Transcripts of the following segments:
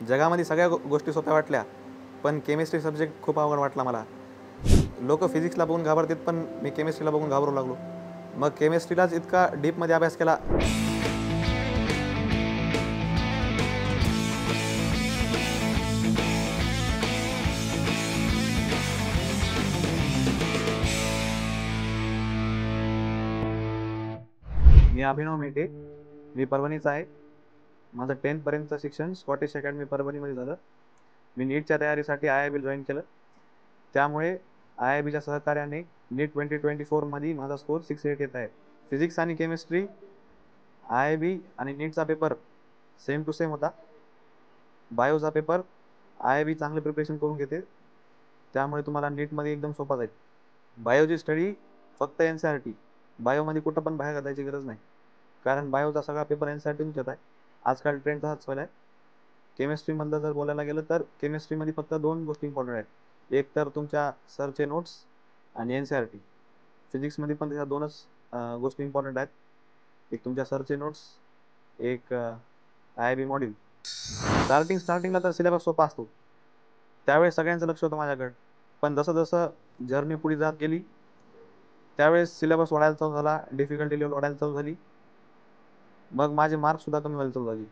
जगामध्ये सगळ्या गोष्टी सोप्या वाटल्या, पण केमिस्ट्री सब्जेक्ट खूप अवघड वाटला मला. लोक फिजिक्सला बघून घाबरतात, पण मी केमिस्ट्रीला बघून घाबरू लागलो. मग केमिस्ट्रीलाच इतका डीपमध्ये अभ्यास केला. मी अभिनव मेटे, मी परभणीचा आहे. माझं 10th पर्यंतचं शिक्षण स्कॉटिश अकॅडमी परभणीमध्ये झालं. मी नीटच्या तयारीसाठी IIB जॉईन केलं. त्यामुळे IIBच्या सहकार्याने नीट 2024मध्ये माझा स्कोर 680 येत आहे. फिजिक्स आणि केमिस्ट्री IIB आणि नीटचा पेपर सेम टू सेम होता. बायोचा पेपर IIB चांगलं प्रिपरेशन करून घेते, त्यामुळे तुम्हाला नीटमध्ये एकदम सोपा जाईल. बायोची स्टडी फक्त NCERT. बायोमध्ये कुठं पण बाहेर जायची गरज नाही, कारण बायोचा सगळा पेपर NCERTच येत आहे. आजकाल ट्रेंड तसाच चालू आहे. केमिस्ट्रीमधलं जर बोलायला गेलं तर केमिस्ट्रीमध्ये फक्त 2 गोष्टी इम्पॉर्टंट आहेत. एक तर तुमच्या सरचे नोट्स आणि NCERT. फिजिक्समध्ये पण त्या 2च गोष्टी इम्पॉर्टंट आहेत. एक तुमच्या सरचे नोट्स, एक IIB मॉड्यूल. स्टार्टिंगला तर सिलेबस सोपा असतो, त्यावेळेस सगळ्यांचं लक्ष होतं माझ्याकडे. पण जसं जसं जर्नी पुढे जात गेली, त्यावेळेस सिलेबस वाढायला चालू झाला, डिफिकल्टी लेवल वाढायला चालू झाली. मग माझे मार्क्स सुद्धा कमी व्हायला चालू झाले.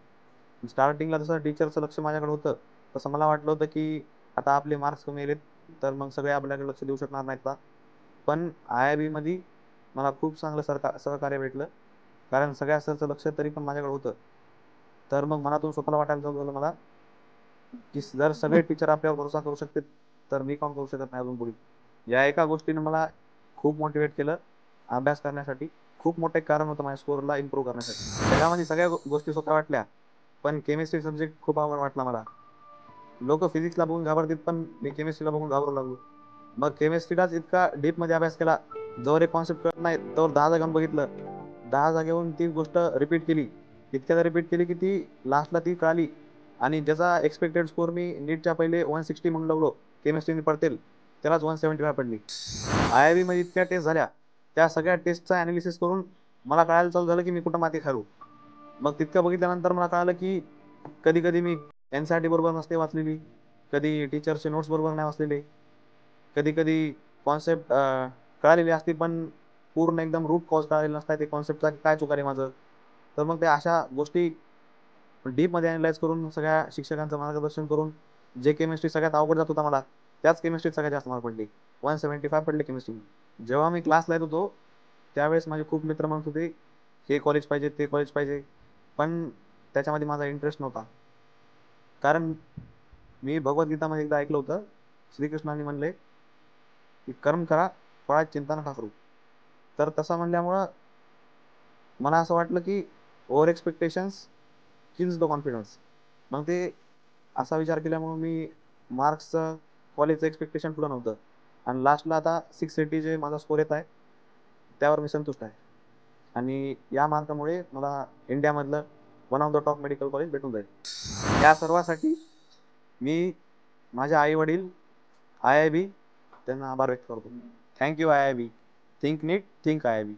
स्टार्टिंगला जसं टीचरचं लक्ष माझ्याकडे होतं, तसं मला वाटलं होतं की आता आपले मार्क्स कमी आलेत, तर मग सगळे आपल्याकडे लक्ष देऊ शकणार नाहीत का. पण IIB मध्ये मला खूप चांगलं सहकार्य भेटलं, कारण सगळ्या सरचं लक्ष तरी पण माझ्याकडे होतं. तर मग मनातून स्वतःला वाटायला चालू झालं मला की जर सगळे टीचर आपल्यावर भरोसा करू शकतात, तर मी काम करू शकत नाही अजून पुढे. या एका गोष्टीने मला खूप मोटिवेट केलं अभ्यास करण्यासाठी. खूप मोठं एक कारण होतं माझ्या स्कोअरला इम्प्रूव्ह करण्यासाठी. जगामध्ये सगळ्या गोष्टी सोप्या वाटल्या, पण केमिस्ट्री सब्जेक्ट खूप अवघड वाटला मला. लोक फिजिक्सला बघून घाबरतात, पण मी केमिस्ट्रीला बघून घाबरू लागलो. मग केमिस्ट्रीलाच इतका डीपमध्ये अभ्यास केला. जोवर एक कॉन्सेप्ट कळत नाही तोवर 10 जागांवर बघितलं. 10 जागेवरून ती गोष्ट रिपीट केली. इतक्यादा रिपीट केली की ती लास्टला ती कळाली. आणि ज्याचा एक्सपेक्टेड स्कोर मी नीटच्या पहिले 160 म्हणून लागलो केमिस्ट्रीने पडतील, त्यालाच 175 पडली. IIB मध्ये इतक्या टेस्ट झाल्या, त्या सगळ्या टेस्टचा ॲनालिसिस करून मला कळायला चालू झालं की मी कुठं माती खारू. मग तितकं बघितल्यानंतर मला कळालं की कधी कधी मी NCERT बरोबर नसते वाचलेली, कधी टीचरचे नोट्स बरोबर नाही वाचलेले, कधी कधी कॉन्सेप्ट कळालेली असते, पण पूर्ण एकदम रूट कॉज कळालेला नसतात ते कॉन्सेप्टचा काय चुका रे माझं. तर मग त्या अशा गोष्टी डीपमध्ये अॅनलाइज करून सगळ्या शिक्षकांचं मार्गदर्शन करून जे केमिस्ट्री सगळ्यात अवघड जात होता मला, त्याच केमिस्ट्रीत सगळ्यात जास्त मार्क पडले. 175 पडले केमिस्ट्री. जेव्हा मी क्लासला येत होतो, त्यावेळेस माझे खूप मित्र म्हणत होते हे कॉलेज पाहिजे, ते कॉलेज पाहिजे, पण त्याच्यामध्ये माझा इंटरेस्ट नव्हता. कारण मी भगवद्गीतामध्ये एकदा ऐकलं होतं, श्रीकृष्णाने म्हणले की कर्म करा, फळाची चिंता नका करू. तर तसं म्हणल्यामुळं मला असं वाटलं की over expectations kills the confidence. मग ते असा विचार केल्यामुळे मी मार्क्सचं कॉलेजचं एक्सपेक्टेशन पुढं नव्हतं, आणि लास्टला आता 680 जे माझा स्कोर येत आहे, त्यावर मी संतुष्ट आहे. आणि या मार्कामुळे मला इंडियामधलं one of the top medical college भेटून जाईल. या सर्वासाठी मी माझे आई वडील, IIB त्यांना आभार व्यक्त करतो. Thank you IIB. थिंक नीट, थिंक IIB.